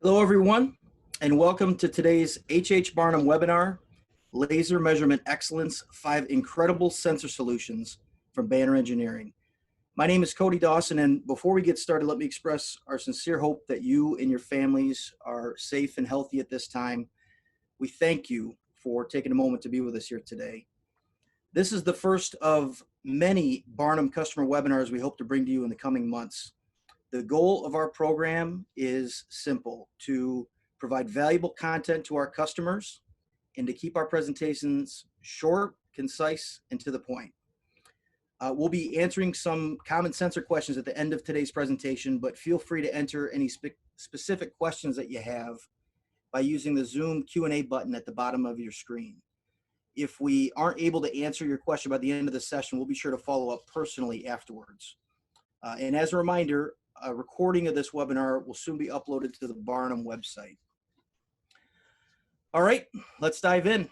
Hello, everyone, and welcome to today's HH Barnum webinar, Laser Measurement Excellence, 5 Incredible Sensor Solutions from Banner Engineering. My name is Cody Dawson, and before we get started, let me express our sincere hope that you and your families are safe and healthy at this time. We thank you for taking a moment to be with us here today. This is the first of many Barnum customer webinars we hope to bring to you in the coming months. The goal of our program is simple: to provide valuable content to our customers and to keep our presentations short, concise, and to the point. We'll be answering some common sensor questions at the end of today's presentation, but feel free to enter any specific questions that you have by using the Zoom Q&A button at the bottom of your screen. If we aren't able to answer your question by the end of the session, we'll be sure to follow up personally afterwards. And as a reminder, a recording of this webinar will soon be uploaded to the Barnum website. All right, let's dive in.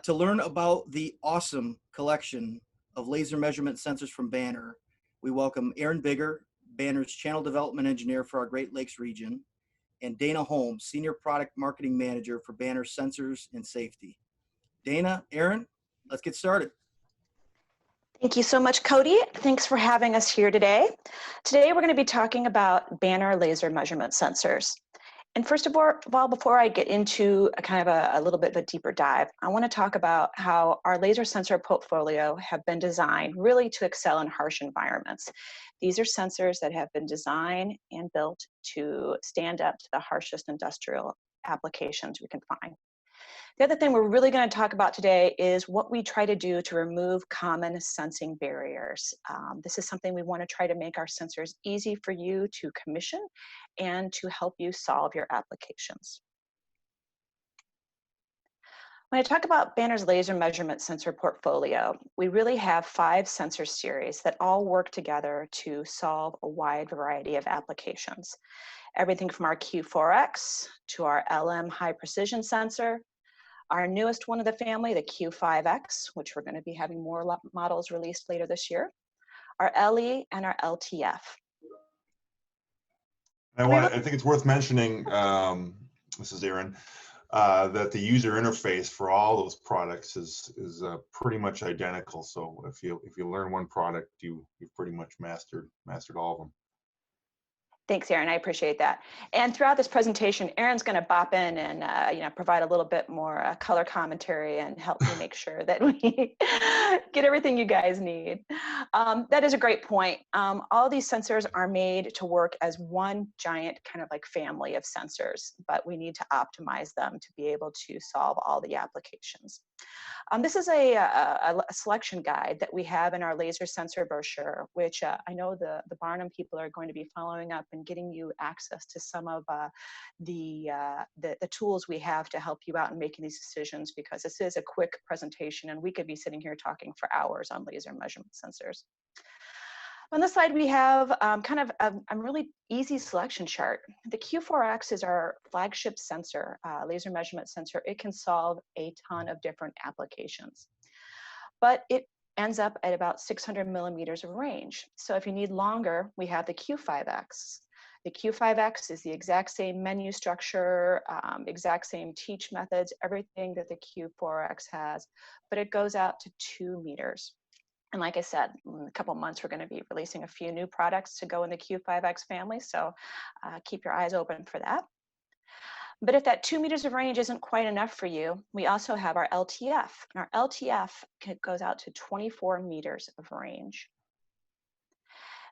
To learn about the awesome collection of laser measurement sensors from Banner, we welcome Aaron Bigger, Banner's Channel Development Engineer for our Great Lakes region, and Dana Holmes, Senior Product Marketing Manager for Banner Sensors and Safety. Dana, Aaron, let's get started. Thank you so much, Cody. Thanks for having us here today. Today, we're going to be talking about Banner laser measurement sensors. And first of all, before I get into a little bit of a deeper dive, I want to talk about how our laser sensor portfolio have been designed really to excel in harsh environments. These are sensors that have been designed and built to stand up to the harshest industrial applications we can find. The other thing we're really going to talk about today is what we try to do to remove common sensing barriers. This is something we want to try to make our sensors easy for you to commission and to help you solve your applications. When I talk about Banner's laser measurement sensor portfolio, we really have 5 sensor series that all work together to solve a wide variety of applications. Everything from our Q4X to our LM high precision sensor, our newest one of the family, the Q5X, which we're going to be having more models released later this year, our LE and our LTF. I think it's worth mentioning, this is Aaron, that the user interface for all those products is pretty much identical. So if you learn one product, you've pretty much mastered all of them. Thanks, Aaron. I appreciate that. And throughout this presentation, Aaron's going to bop in and provide a little bit more color commentary and help me make sure that we get everything you guys need. That is a great point. All these sensors are made to work as one giant family of sensors, but we need to optimize them to be able to solve all the applications. This is a selection guide that we have in our laser sensor brochure, which I know the Barnum people are going to be following up and getting you access to some of the tools we have to help you out in making these decisions, because this is a quick presentation and we could be sitting here talking for hours on laser measurement sensors. On this slide, we have a really easy selection chart. The Q4X is our flagship sensor, laser measurement sensor. It can solve a ton of different applications, but it ends up at about 600 millimeters of range. So if you need longer, we have the Q5X. The Q5X is the exact same menu structure, exact same teach methods, everything that the Q4X has, but it goes out to 2 meters. And like I said, in a couple months, we're going to be releasing a few new products to go in the Q5X family. So keep your eyes open for that. But if that 2 meters of range isn't quite enough for you, we also have our LTF. And our LTF goes out to 24 meters of range.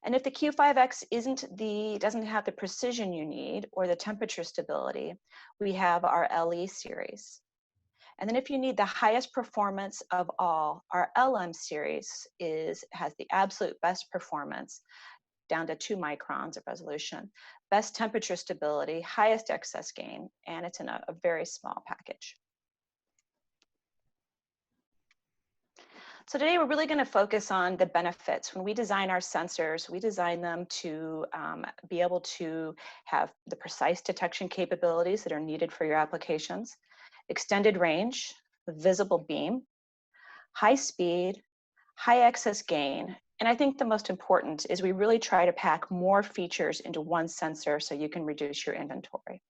And if the Q5X doesn't have the precision you need or the temperature stability, we have our LE series. And then if you need the highest performance of all, our LM series has the absolute best performance, down to 2 microns of resolution, best temperature stability, highest excess gain, and it's in a very small package. So today we're really going to focus on the benefits. When we design our sensors, we design them to be able to have the precise detection capabilities that are needed for your applications, extended range, visible beam, high speed, high excess gain, and I think the most important is we really try to pack more features into one sensor so you can reduce your inventory.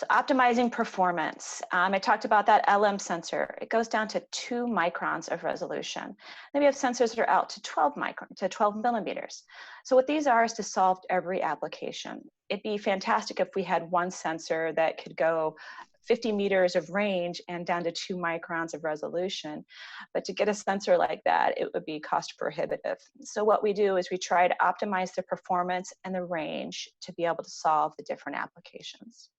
So optimizing performance. I talked about that LM sensor. It goes down to 2 microns of resolution. Then we have sensors that are out to 12 millimeters. So what these are is to solve every application. It'd be fantastic if we had one sensor that could go 50 meters of range and down to 2 microns of resolution. But to get a sensor like that, it would be cost prohibitive. So what we do is we try to optimize the performance and the range to be able to solve the different applications.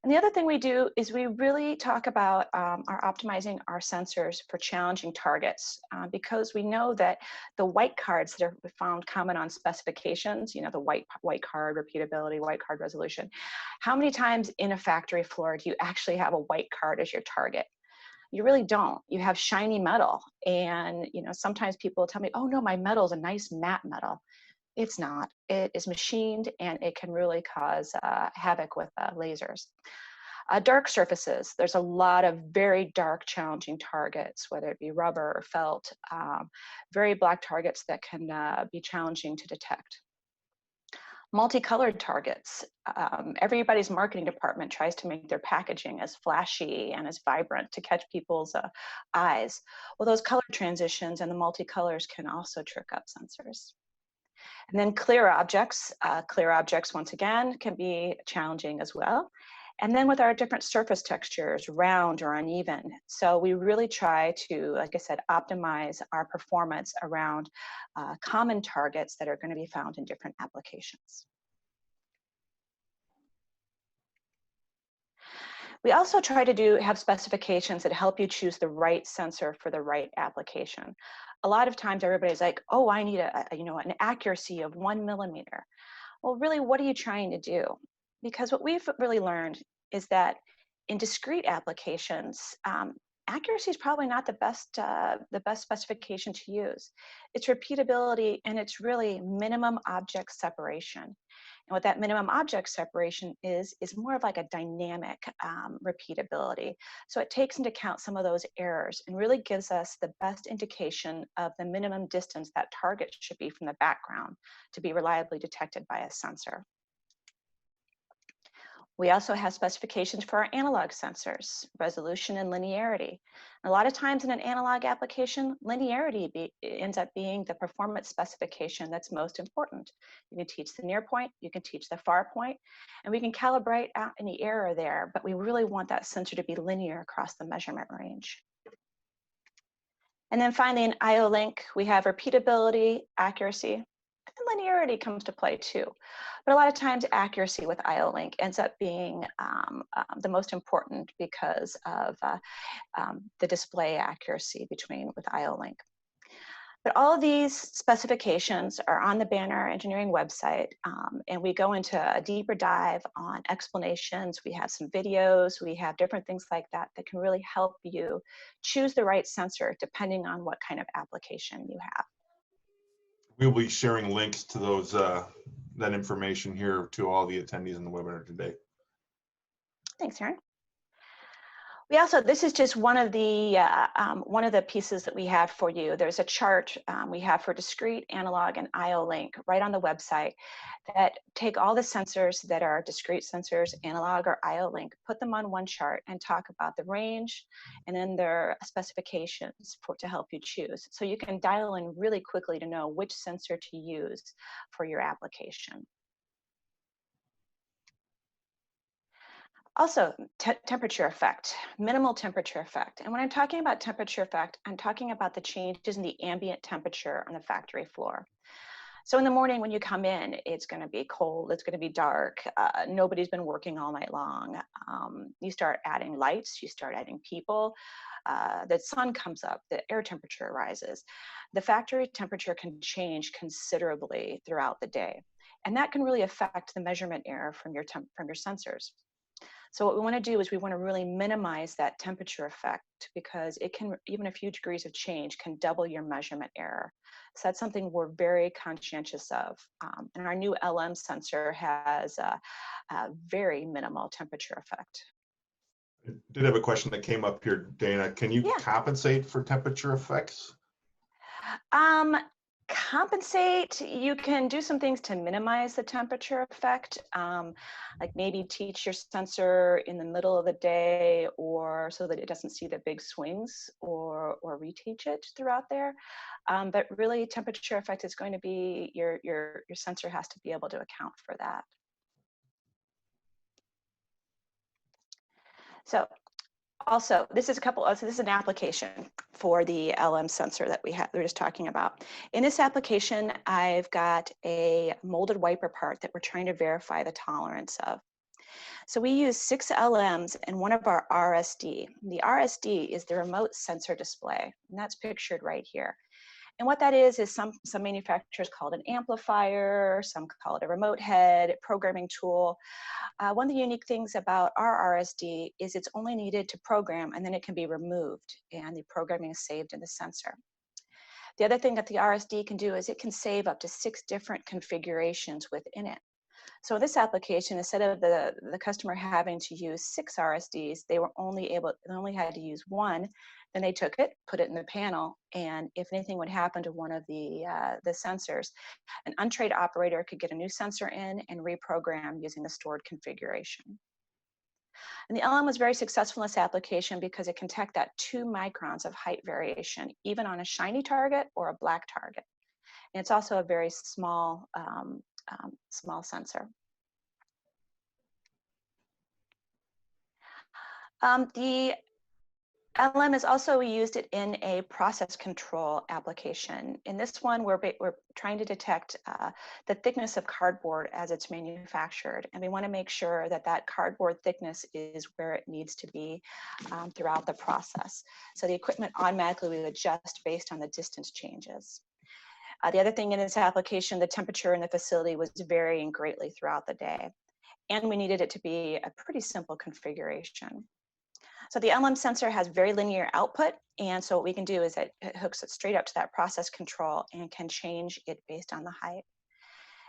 And the other thing we do is we really talk about our optimizing our sensors for challenging targets because we know that the white cards that are found common on specifications, you know, the white card repeatability, white card resolution, how many times in a factory floor do you actually have a white card as your target? You really don't. You have shiny metal. And, you know, sometimes people tell me, oh no, my metal is a nice matte metal. It's not. It is machined and it can really cause havoc with lasers. Dark surfaces, there's a lot of very dark challenging targets, whether it be rubber or felt, very black targets that can be challenging to detect. Multicolored targets. Everybody's marketing department tries to make their packaging as flashy and as vibrant to catch people's eyes. Well, those color transitions and the multicolors can also trick up sensors. And then clear objects. Clear objects, once again, can be challenging as well. And then with our different surface textures, round or uneven. So we really try to, like I said, optimize our performance around common targets that are going to be found in different applications. We also try to have specifications that help you choose the right sensor for the right application. A lot of times everybody's like, oh, I need an accuracy of 1 millimeter. Well, really, what are you trying to do? Because what we've really learned is that in discrete applications, accuracy is probably not the best specification to use. It's repeatability and it's really minimum object separation. And what that minimum object separation is more of like a dynamic repeatability. So it takes into account some of those errors and really gives us the best indication of the minimum distance that target should be from the background to be reliably detected by a sensor. We also have specifications for our analog sensors, resolution and linearity. A lot of times in an analog application, linearity ends up being the performance specification that's most important. You can teach the near point, you can teach the far point, and we can calibrate out any error there, but we really want that sensor to be linear across the measurement range. And then finally in IO link, we have repeatability, accuracy, and linearity comes to play too. But a lot of times accuracy with IO link ends up being the most important because of the display accuracy with IO link. But all of these specifications are on the Banner Engineering website, and we go into a deeper dive on explanations. We have some videos, we have different things like that that can really help you choose the right sensor depending on what kind of application you have. We'll be sharing links to those that information here to all the attendees in the webinar today. Thanks, Erin. We also, this is just one of the pieces that we have for you. There's a chart we have for discrete, analog, and IO link right on the website that take all the sensors that are discrete sensors, analog, or IO link, put them on one chart and talk about the range and then their specifications to help you choose. So you can dial in really quickly to know which sensor to use for your application. Also, temperature effect, minimal temperature effect. And when I'm talking about temperature effect, I'm talking about the changes in the ambient temperature on the factory floor. So in the morning when you come in, it's going to be cold, it's going to be dark, nobody's been working all night long. You start adding lights, you start adding people, the sun comes up, the air temperature rises. The factory temperature can change considerably throughout the day. And that can really affect the measurement error from your sensors. So what we want to do is we want to really minimize that temperature effect because it can, even a few degrees of change can double your measurement error. So that's something we're very conscientious of. And our new LM sensor has a very minimal temperature effect. I did have a question that came up here, Dana. Can you compensate for temperature effects? Compensate, you can do some things to minimize the temperature effect, like maybe teach your sensor in the middle of the day, or so that it doesn't see the big swings, or reteach it throughout there. But really, temperature effect is going to be your sensor has to be able to account for that. So also, this is this is an application for the LM sensor that we were just talking about. In this application, I've got a molded wiper part that we're trying to verify the tolerance of. So we use 6 LMs and one of our RSD. The RSD is the remote sensor display, and that's pictured right here. And what that is some manufacturers call it an amplifier, some call it a remote head, programming tool. One of the unique things about our RSD is it's only needed to program, and then it can be removed, and the programming is saved in the sensor. The other thing that the RSD can do is it can save up to 6 different configurations within it. So in this application, instead of the customer having to use 6 RSDs, they only had to use 1. Then they took it, put it in the panel, and if anything would happen to one of the sensors, an untrained operator could get a new sensor in and reprogram using the stored configuration. And the LM was very successful in this application because it can detect that 2 microns of height variation, even on a shiny target or a black target. And it's also a very small, small sensor. The LM is also used in a process control application. In this one, we're trying to detect the thickness of cardboard as it's manufactured, and we want to make sure that that cardboard thickness is where it needs to be throughout the process. So the equipment automatically will adjust based on the distance changes. The other thing in this application, the temperature in the facility was varying greatly throughout the day, and we needed it to be a pretty simple configuration. So the LM sensor has very linear output, and so what we can do is it hooks it straight up to that process control and can change it based on the height.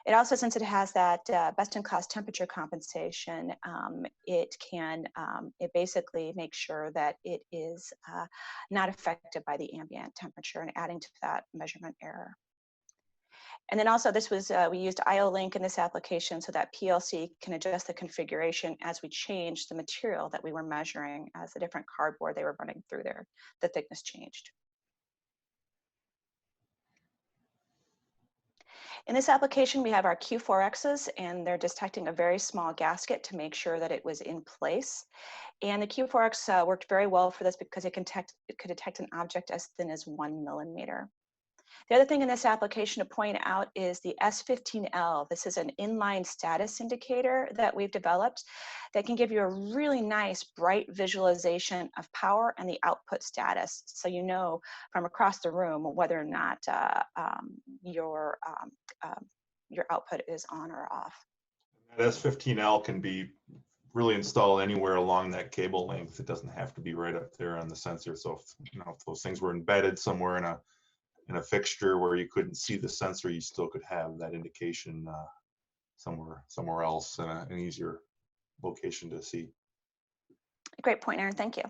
It also, since it has that best-in-class temperature compensation, it basically makes sure that it is not affected by the ambient temperature and adding to that measurement error. And then also we used IO-Link in this application so that PLC can adjust the configuration as we change the material that we were measuring as the different cardboard they were running through there, the thickness changed. In this application, we have our Q4Xs, and they're detecting a very small gasket to make sure that it was in place. And the Q4X worked very well for this because it could detect an object as thin as 1 millimeter. The other thing in this application to point out is the S15L. This is an inline status indicator that we've developed that can give you a really nice bright visualization of power and the output status, so you know from across the room whether or not your output is on or off. That S15L can be really installed anywhere along that cable length. It doesn't have to be right up there on the sensor. So if those things were embedded somewhere in a fixture where you couldn't see the sensor, you still could have that indication somewhere else in an easier location to see. Great point, Aaron. Thank you.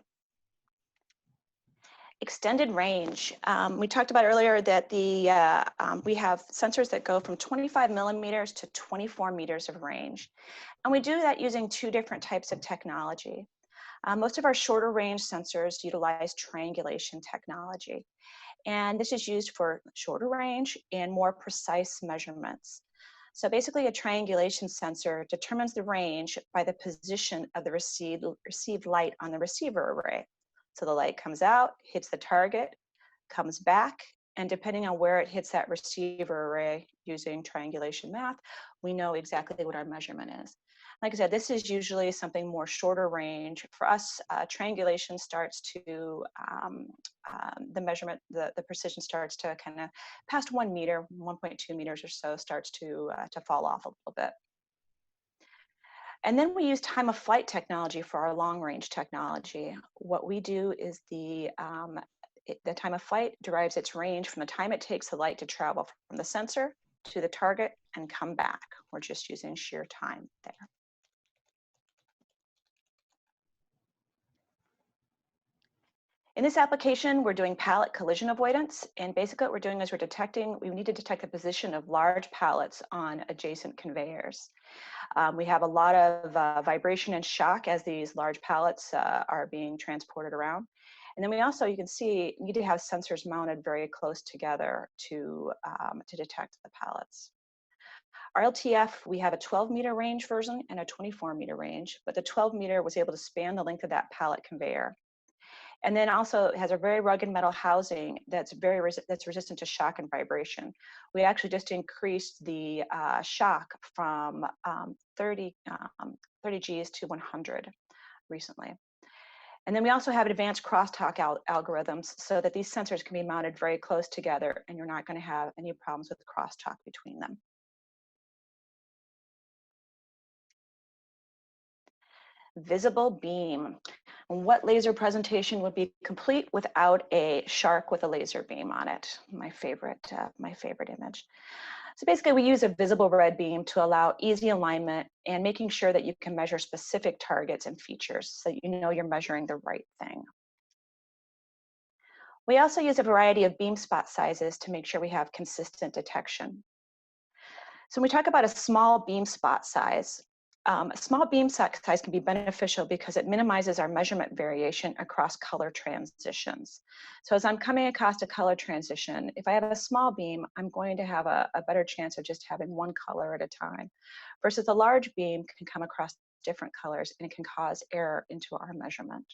Extended range. We talked about earlier that we have sensors that go from 25 millimeters to 24 meters of range. And we do that using 2 different types of technology. Most of our shorter range sensors utilize triangulation technology. And this is used for shorter range and more precise measurements. So basically, a triangulation sensor determines the range by the position of the received light on the receiver array. So the light comes out, hits the target, comes back, and depending on where it hits that receiver array using triangulation math, we know exactly what our measurement is. Like I said, this is usually something more shorter range. For us, triangulation starts to, the measurement, the precision starts to kind of past 1 meter, 1.2 meters or so starts to fall off a little bit. And then we use time of flight technology for our long range technology. What we do is the time of flight derives its range from the time it takes the light to travel from the sensor to the target and come back. We're just using sheer time there. In this application, we're doing pallet collision avoidance. And basically what we're doing is we need to detect the position of large pallets on adjacent conveyors. We have a lot of vibration and shock as these large pallets are being transported around. And then we also, you can see, need to have sensors mounted very close together to detect the pallets. Our LTF, we have a 12-meter range version and a 24-meter range, but the 12-meter was able to span the length of that pallet conveyor. And then also it has a very rugged metal housing that's resistant to shock and vibration. We actually just increased the shock from 30 Gs to 100 recently. And then we also have advanced crosstalk algorithms so that these sensors can be mounted very close together and you're not going to have any problems with crosstalk between them. Visible beam. What laser presentation would be complete without a shark with a laser beam on it? My favorite image. So basically we use a visible red beam to allow easy alignment and making sure that you can measure specific targets and features so you know you're measuring the right thing. We also use a variety of beam spot sizes to make sure we have consistent detection. So when we talk about a small beam spot size, a small beam size can be beneficial because it minimizes our measurement variation across color transitions. So as I'm coming across a color transition, if I have a small beam, I'm going to have a better chance of just having one color at a time, versus a large beam can come across different colors and it can cause error into our measurement.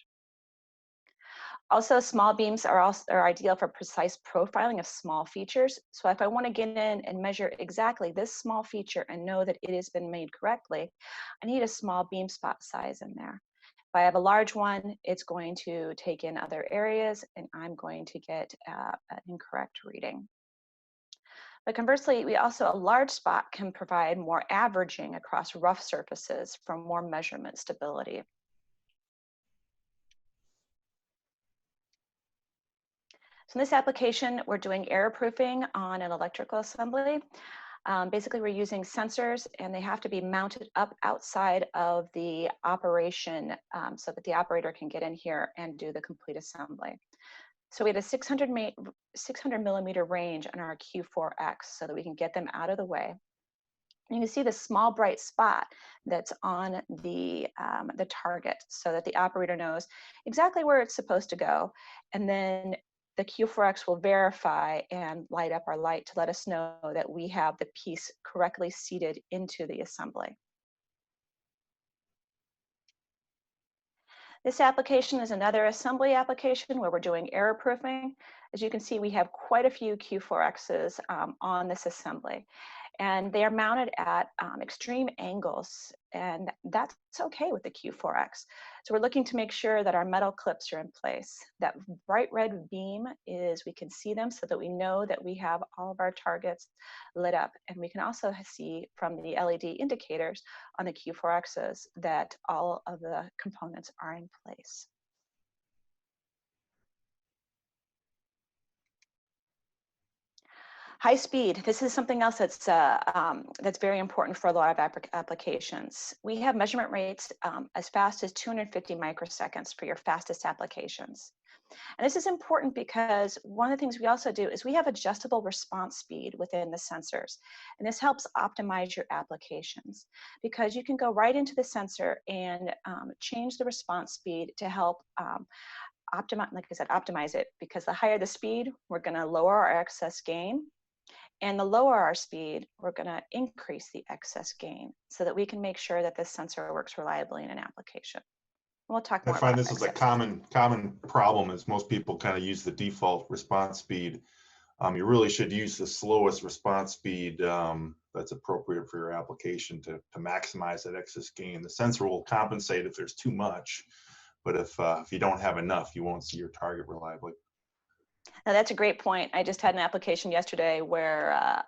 Also, small beams are ideal for precise profiling of small features. So if I want to get in and measure exactly this small feature and know that it has been made correctly, I need a small beam spot size in there. If I have a large one, it's going to take in other areas and I'm going to get an incorrect reading. But conversely, a large spot can provide more averaging across rough surfaces for more measurement stability. So in this application, we're doing error proofing on an electrical assembly. Basically, we're using sensors and they have to be mounted up outside of the operation so that the operator can get in here and do the complete assembly. So we had a 600 millimeter range on our Q4X so that we can get them out of the way. And you can see the small bright spot that's on the target so that the operator knows exactly where it's supposed to go. And then the Q4X will verify and light up our light to let us know that we have the piece correctly seated into the assembly. This application is another assembly application where we're doing error proofing. As you can see, we have quite a few Q4Xs on this assembly. And they are mounted at extreme angles, and that's okay with the Q4X. So we're looking to make sure that our metal clips are in place. That bright red beam we can see them so that we know that we have all of our targets lit up. And we can also see from the LED indicators on the Q4Xs that all of the components are in place. High speed, this is something else that's very important for a lot of applications. We have measurement rates as fast as 250 microseconds for your fastest applications. And this is important because one of the things we also do is we have adjustable response speed within the sensors. And this helps optimize your applications because you can go right into the sensor and change the response speed to help optimize it, because the higher the speed, we're going to lower our excess gain. And the lower our speed, we're going to increase the excess gain so that we can make sure that this sensor works reliably in an application. We'll talk more about I find this is a common problem is most people kind of use the default response speed. You really should use the slowest response speed that's appropriate for your application to maximize that excess gain. The sensor will compensate if there's too much, but if you don't have enough, you won't see your target reliably. Now that's a great point. I just had an application yesterday where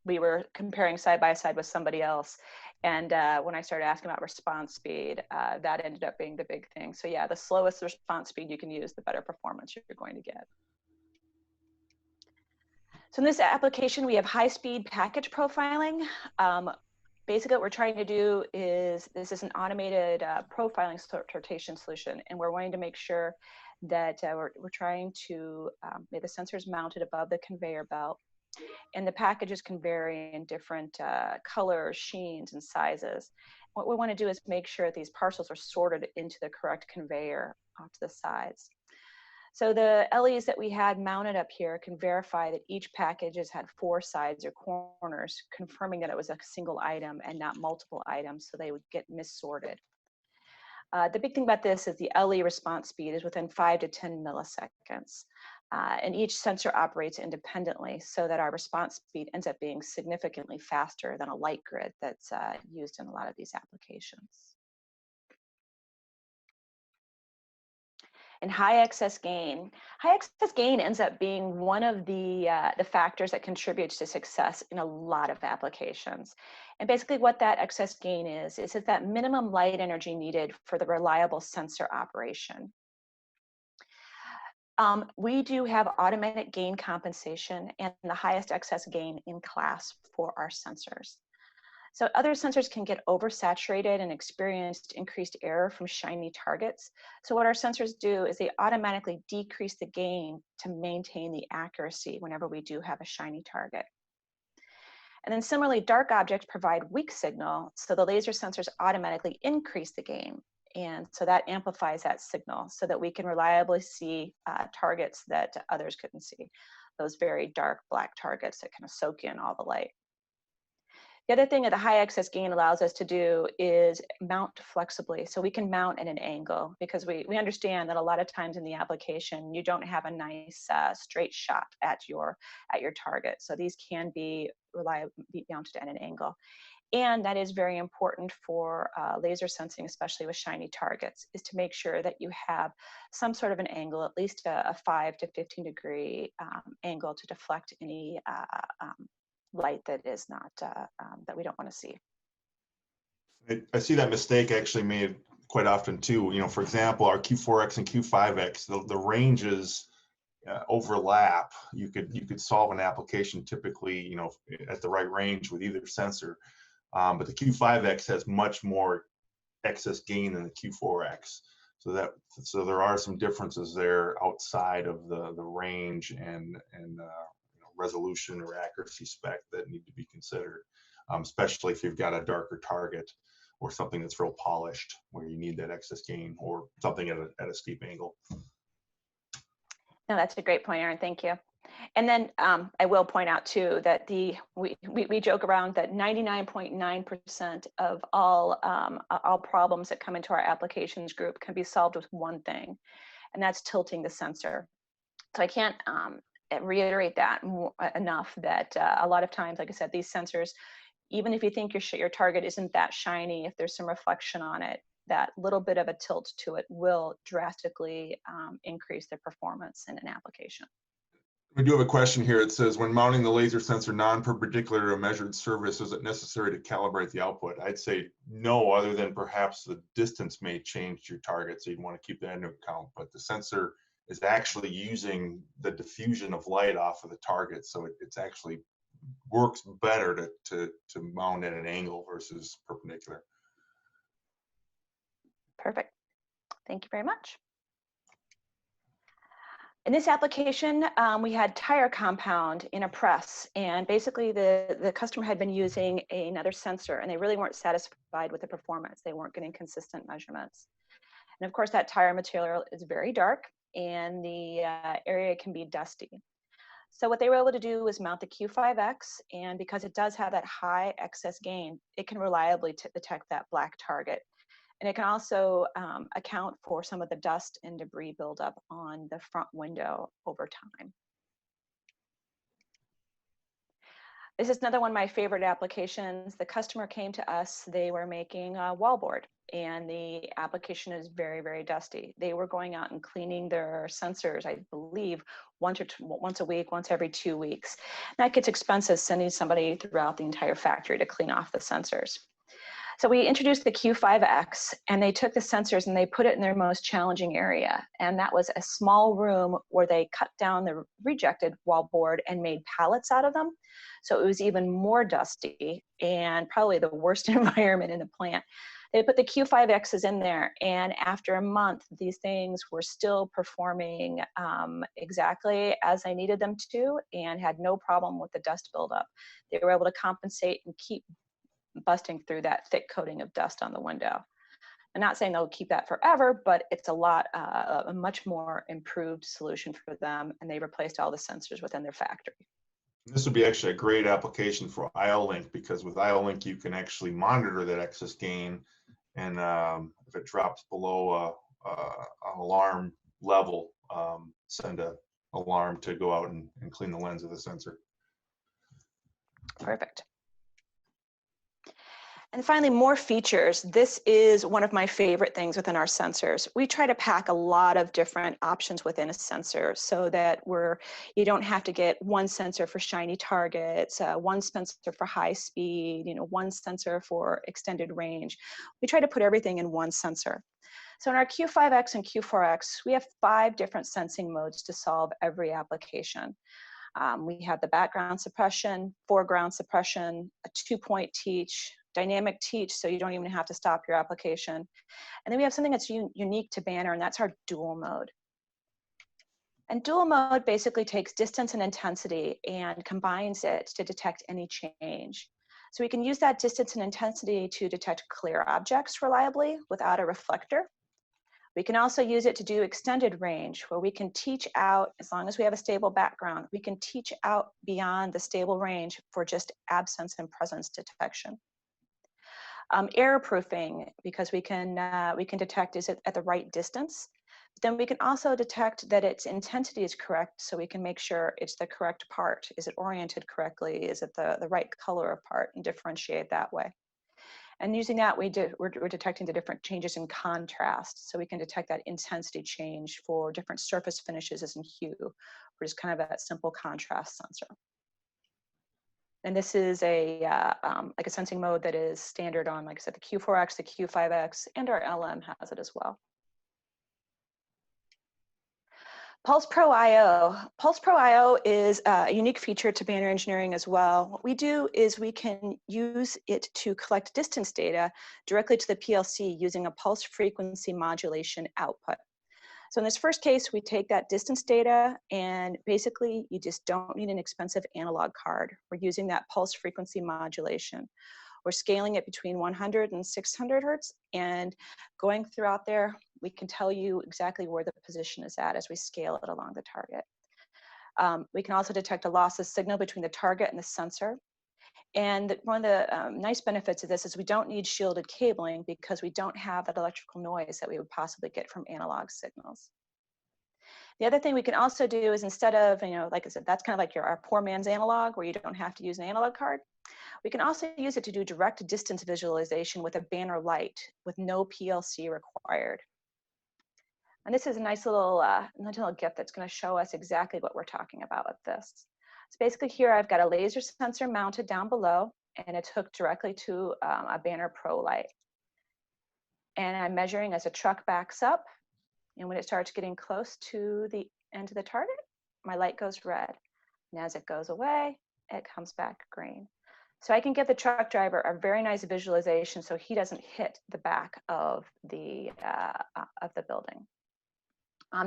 we were comparing side by side with somebody else. And when I started asking about response speed, that ended up being the big thing. So yeah, the slowest response speed you can use, the better performance you're going to get. So in this application, we have high-speed package profiling. Basically, what we're trying to do is, this is an automated profiling sortation solution, and we're wanting to make sure that we're trying to make the sensors mounted above the conveyor belt. And the packages can vary in different colors, sheens, and sizes. What we want to do is make sure that these parcels are sorted into the correct conveyor off to the sides. So the LEs that we had mounted up here can verify that each package has had 4 sides or corners, confirming that it was a single item and not multiple items, so they would get missorted. The big thing about this is the LE response speed is within 5 to 10 milliseconds. And each sensor operates independently so that our response speed ends up being significantly faster than a light grid that's used in a lot of these applications. And high excess gain. High excess gain ends up being one of the factors that contributes to success in a lot of applications. And basically what that excess gain is that minimum light energy needed for the reliable sensor operation. We do have automatic gain compensation and the highest excess gain in class for our sensors. So other sensors can get oversaturated and experience increased error from shiny targets. So what our sensors do is they automatically decrease the gain to maintain the accuracy whenever we do have a shiny target. And then similarly, dark objects provide weak signal, so the laser sensors automatically increase the gain. And so that amplifies that signal so that we can reliably see targets that others couldn't see, those very dark black targets that kind of soak in all the light. The other thing that the high excess gain allows us to do is mount flexibly. So we can mount at an angle because we understand that a lot of times in the application, you don't have a nice straight shot at your target. So these can be mounted at an angle. And that is very important for laser sensing, especially with shiny targets, is to make sure that you have some sort of an angle, at least a 5 to 15 degree angle to deflect any light that is not that we don't want to see. I see that mistake actually made quite often too. You know, for example, our Q4X and Q5X, the ranges overlap. You could solve an application typically, you know, at the right range with either sensor, but the Q5X has much more excess gain than the Q4X. So there are some differences there outside of the range and resolution or accuracy spec that need to be considered, especially if you've got a darker target or something that's real polished where you need that excess gain, or something at a steep angle. No, that's a great point, Aaron. Thank you. And then I will point out too that we joke around that 99.9% of all problems that come into our applications group can be solved with one thing, and that's tilting the sensor. So I can't reiterate that enough, that a lot of times, like I said, these sensors, even if you think your target isn't that shiny, if there's some reflection on it, that little bit of a tilt to it will drastically increase the performance in an application. We do have a question here. It says, when mounting the laser sensor non-perpendicular to a measured surface, is it necessary to calibrate the output? I'd say no, other than perhaps the distance may change your target, so you'd want to keep that into account. But the sensor is actually using the diffusion of light off of the target, so it's actually works better to mount at an angle versus perpendicular. Perfect. Thank you very much. In this application, we had tire compound in a press, and basically the customer had been using another sensor, and they really weren't satisfied with the performance. They weren't getting consistent measurements. And of course, that tire material is very dark, and the area can be dusty. So what they were able to do was mount the Q5X, and because it does have that high excess gain, it can reliably detect that black target. And it can also account for some of the dust and debris buildup on the front window over time. This is another one of my favorite applications. The customer came to us, they were making a wallboard, and the application is very, very dusty. They were going out and cleaning their sensors, I believe, once a week, once every 2 weeks. And that gets expensive, sending somebody throughout the entire factory to clean off the sensors. So we introduced the Q5X, and they took the sensors and they put it in their most challenging area. And that was a small room where they cut down the rejected wallboard and made pallets out of them. So it was even more dusty and probably the worst environment in the plant. They put the Q5Xs in there, and after a month, these things were still performing exactly as I needed them to, and had no problem with the dust buildup. They were able to compensate and keep busting through that thick coating of dust on the window. I'm not saying they'll keep that forever, but it's a much more improved solution for them, and they replaced all the sensors within their factory. This would be actually a great application for IO-Link, because with IO-Link you can actually monitor that excess gain, and if it drops below an alarm level, send an alarm to go out and clean the lens of the sensor. Perfect. And finally, more features. This is one of my favorite things within our sensors. We try to pack a lot of different options within a sensor so that you don't have to get one sensor for shiny targets, one sensor for high speed, one sensor for extended range. We try to put everything in one sensor. So in our Q5X and Q4X, we have 5 different sensing modes to solve every application. We have the background suppression, foreground suppression, a 2-point teach, dynamic teach, so you don't even have to stop your application. And then we have something that's unique to Banner, and that's our dual mode. And dual mode basically takes distance and intensity and combines it to detect any change. So we can use that distance and intensity to detect clear objects reliably without a reflector. We can also use it to do extended range, where we can teach out, as long as we have a stable background, we can teach out beyond the stable range for just absence and presence detection. Error proofing, because we can detect, is it at the right distance? Then we can also detect that its intensity is correct, so we can make sure it's the correct part. Is it oriented correctly? Is it the right color of part, and differentiate that way? And using that, we're detecting the different changes in contrast, so we can detect that intensity change for different surface finishes as in hue, which is kind of that simple contrast sensor. And this is like a sensing mode that is standard on, like I said, the Q4X, the Q5X, and our LM has it as well. Pulse Pro IO. Pulse Pro IO is a unique feature to Banner Engineering as well. What we do is we can use it to collect distance data directly to the PLC using a pulse frequency modulation output. So in this first case, we take that distance data, and basically you just don't need an expensive analog card. We're using that pulse frequency modulation. We're scaling it between 100 and 600 hertz, and going throughout there, we can tell you exactly where the position is at as we scale it along the target. We can also detect a lossless signal between the target and the sensor. And one of the nice benefits of this is we don't need shielded cabling, because we don't have that electrical noise that we would possibly get from analog signals. The other thing we can also do is, instead of, like I said, that's kind of like our poor man's analog, where you don't have to use an analog card. We can also use it to do direct distance visualization with a Banner light with no PLC required. And this is a nice little GIF that's going to show us exactly what we're talking about with this. So basically here I've got a laser sensor mounted down below, and it's hooked directly to a Banner Pro light. And I'm measuring as a truck backs up, and when it starts getting close to the end of the target, my light goes red. And as it goes away, it comes back green. So I can give the truck driver a very nice visualization so he doesn't hit the back of the building.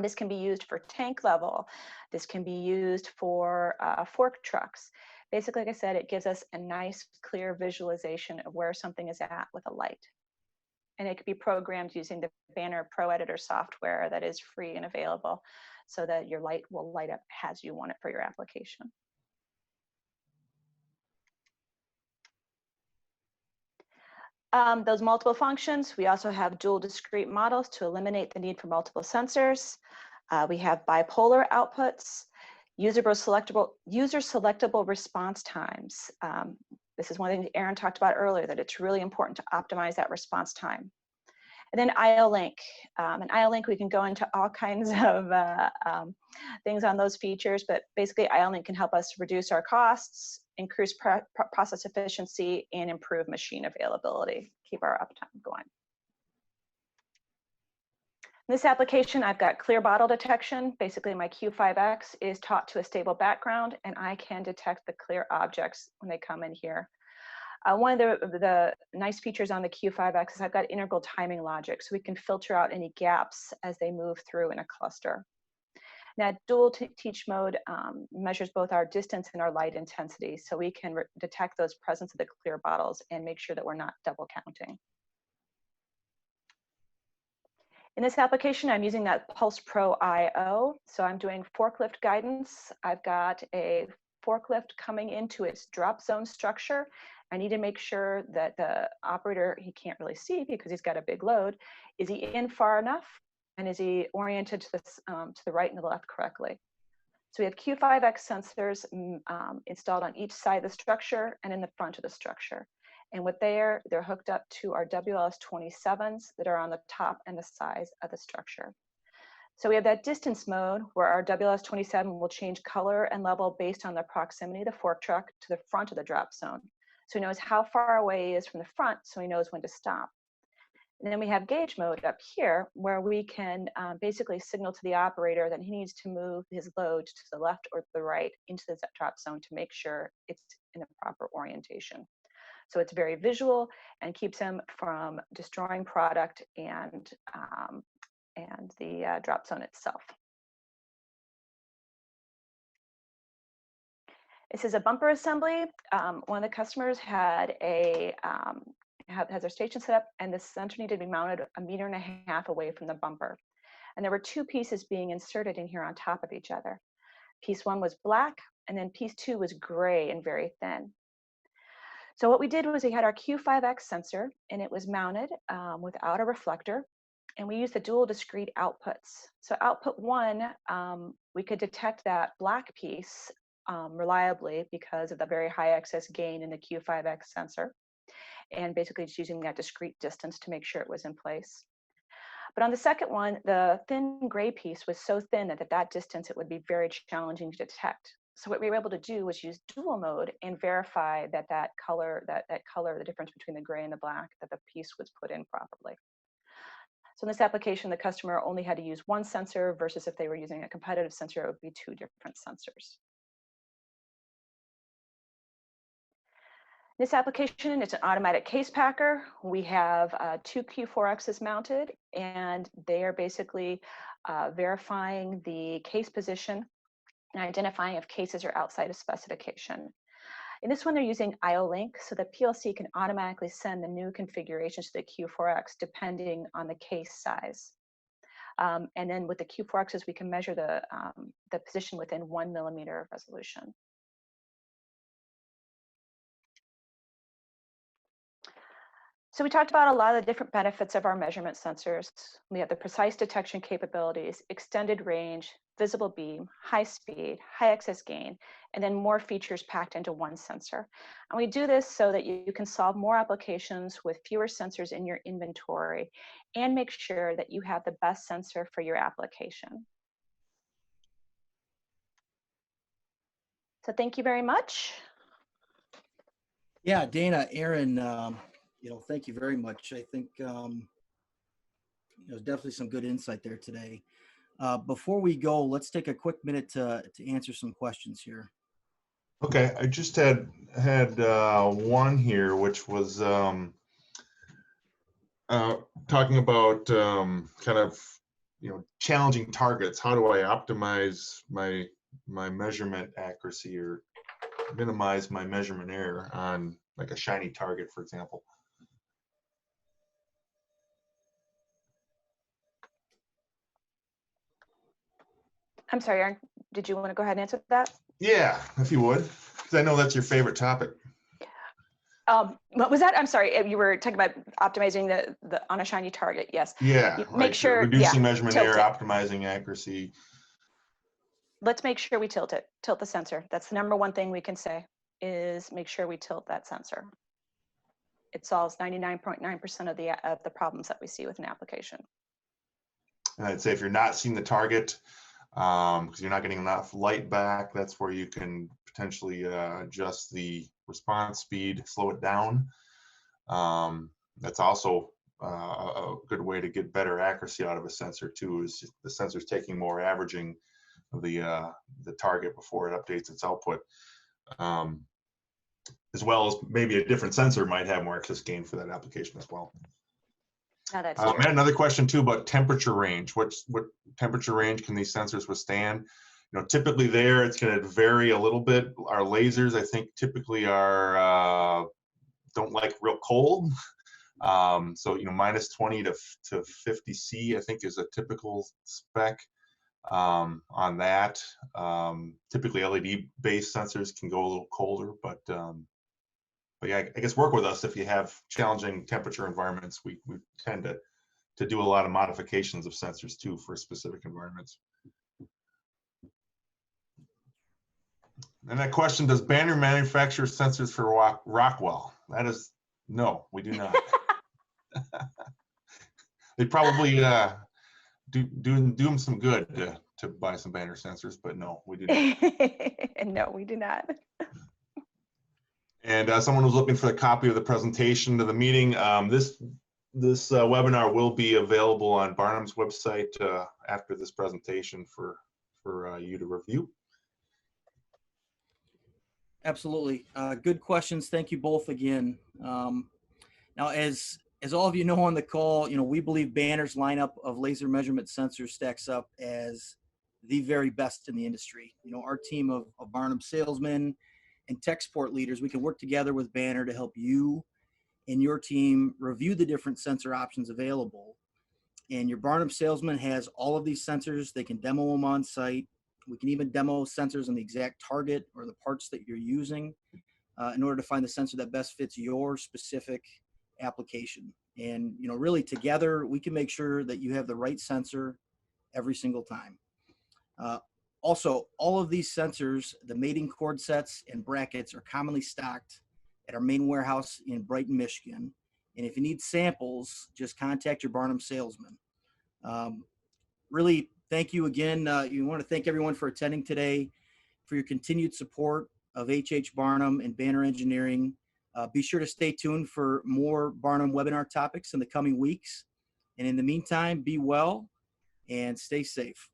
This can be used for tank level. This can be used for fork trucks. Basically, like I said, it gives us a nice, clear visualization of where something is at with a light. And it could be programmed using the Banner Pro Editor software that is free and available, so that your light will light up as you want it for your application. Those multiple functions, we also have dual discrete models to eliminate the need for multiple sensors. We have bipolar outputs, user selectable response times. This is one thing Aaron talked about earlier, that it's really important to optimize that response time. And then IO-Link. And IO-Link, we can go into all kinds of things on those features, but basically IO-Link can help us reduce our costs, increase process efficiency, and improve machine availability, keep our uptime going. In this application, I've got clear bottle detection. Basically, my Q5X is taught to a stable background, and I can detect the clear objects when they come in here. One of the nice features on the Q5X is I've got integral timing logic, so we can filter out any gaps as they move through in a cluster. Now, dual teach mode measures both our distance and our light intensity, so we can detect those presence of the clear bottles and make sure that we're not double counting. In this application, I'm using that Pulse Pro IO. So I'm doing forklift guidance. I've got a forklift coming into its drop zone structure. I need to make sure that the operator, he can't really see because he's got a big load. Is he in far enough? And is he oriented to the right and the left correctly? So we have Q5X sensors installed on each side of the structure and in the front of the structure. And with they're hooked up to our WLS27s that are on the top and the sides of the structure. So we have that distance mode where our WLS27 will change color and level based on the proximity of the fork truck to the front of the drop zone. So he knows how far away he is from the front, so he knows when to stop. And then we have gauge mode up here where we can basically signal to the operator that he needs to move his load to the left or the right into the drop zone to make sure it's in the proper orientation. So it's very visual and keeps him from destroying product and the drop zone itself. This is a bumper assembly. One of the customers had has their station set up, and the sensor needed to be mounted 1.5 meters away from the bumper. And there were 2 pieces being inserted in here on top of each other. Piece 1 was black, and then piece 2 was gray and very thin. So what we did was we had our Q5X sensor, and it was mounted without a reflector, and we used the dual discrete outputs. So output 1, we could detect that black piece reliably because of the very high excess gain in the Q5X sensor, and basically just using that discrete distance to make sure it was in place. But on the second one, the thin gray piece was so thin that at that distance, it would be very challenging to detect. So what we were able to do was use dual mode and verify that that color, the difference between the gray and the black, that the piece was put in properly. So in this application, the customer only had to use 1 sensor versus if they were using a competitive sensor, it would be 2 different sensors. This application, it's an automatic case packer. We have 2 Q4Xs mounted, and they are basically verifying the case position and identifying if cases are outside of specification. In this one, they're using IO-Link, so the PLC can automatically send the new configurations to the Q4X depending on the case size. And then with the Q4Xs, we can measure the position within 1 millimeter resolution. So we talked about a lot of the different benefits of our measurement sensors. We have the precise detection capabilities, extended range, visible beam, high speed, high excess gain, and then more features packed into 1 sensor. And we do this so that you can solve more applications with fewer sensors in your inventory and make sure that you have the best sensor for your application. So thank you very much. Yeah, Dana, Aaron, thank you very much. I think there's definitely some good insight there today. Before we go, let's take a quick minute to answer some questions here. Okay, I just had one here, which was talking about kind of challenging targets. How do I optimize my measurement accuracy or minimize my measurement error on like a shiny target, for example? I'm sorry, Aaron, did you want to go ahead and answer that? Yeah, if you would, because I know that's your favorite topic. What was that? I'm sorry, you were talking about optimizing the on a shiny target. Yes. Yeah, make sure reducing measurement error, it. optimizing accuracy. Let's make sure we tilt the sensor. That's the #1 thing we can say is make sure we tilt that sensor. It solves 99.9% of the problems that we see with an application. And I'd say if you're not seeing the target, because you're not getting enough light back, that's where you can potentially adjust the response speed, slow it down. That's also a good way to get better accuracy out of a sensor too, is the sensor's taking more averaging of the target before it updates its output. as well as maybe a different sensor might have more excess gain for that application as well. No, that's I true. had another question too about temperature range. What temperature range can these sensors withstand? Typically there it's going to vary a little bit. Our lasers, I think, typically are don't like real cold. So minus 20 to 50 C, I think, is a typical spec on that. Typically LED-based sensors can go a little colder, but yeah, I guess work with us if you have challenging temperature environments. We tend to do a lot of modifications of sensors too for specific environments. And that question, does Banner manufacture sensors for Rockwell? That is, no, we do not. They probably do them some good to buy some Banner sensors, but no, we do not. No, we do not. And someone was looking for a copy of the presentation to the meeting. This webinar will be available on Barnum's website after this presentation for you to review. Absolutely. Good questions. Thank you both again. Now, as all of you know on the call, we believe Banner's lineup of laser measurement sensors stacks up as the very best in the industry. Our team of Barnum salesmen and tech support leaders, we can work together with Banner to help you and your team review the different sensor options available. And your Barnum salesman has all of these sensors. They can demo them on site. We can even demo sensors on the exact target or the parts that you're using in order to find the sensor that best fits your specific application. And, really together, we can make sure that you have the right sensor every single time. Also, all of these sensors, the mating cord sets and brackets, are commonly stocked at our main warehouse in Brighton, Michigan. And if you need samples, just contact your Barnum salesman. Really, thank you again. You want to thank everyone for attending today, for your continued support of HH Barnum and Banner Engineering. Be sure to stay tuned for more Barnum webinar topics in the coming weeks. And in the meantime, be well and stay safe.